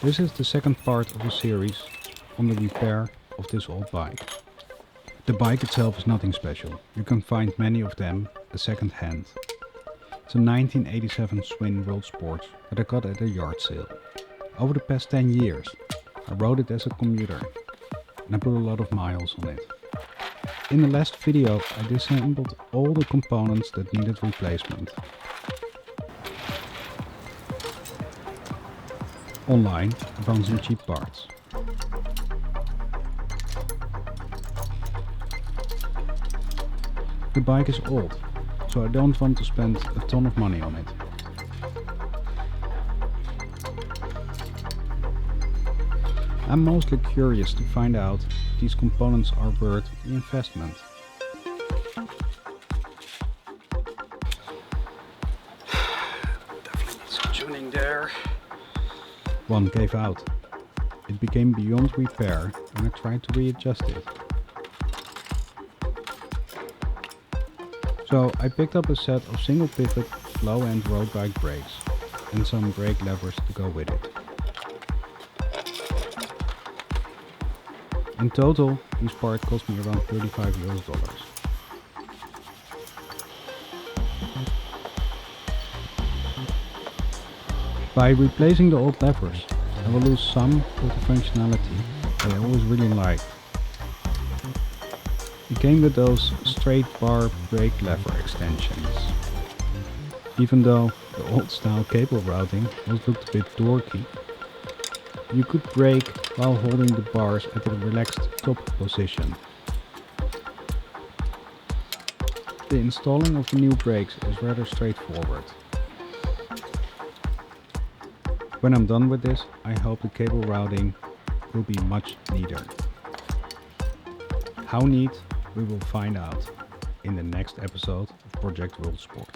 This is the second part of a series on the repair of this old bike. The bike itself is nothing special. You can find many of them second hand. It's a 1987 Schwinn WorldSport that I got at a yard sale. Over the past 10 years I rode it as a commuter and I put a lot of miles on it. In the last video I disassembled all the components that needed replacement. Online I found some cheap parts. The bike is old, so I don't want to spend a ton of money on it. I'm mostly curious to find out if these components are worth the investment. Definitely need some tuning there. One gave out. It became beyond repair and I tried to readjust it. So I picked up a set of single pivot low end road bike brakes and some brake levers to go with it. In total, these parts cost me around $35 US. By replacing the old levers, I will lose some of the functionality that I always really liked. It came with those straight bar brake lever extensions. Even though the old style cable routing was looked a bit dorky, you could brake while holding the bars at a relaxed top position. The installing of the new brakes is rather straightforward. When I'm done with this, I hope the cable routing will be much neater. How neat, we will find out in the next episode of Project WorldSport.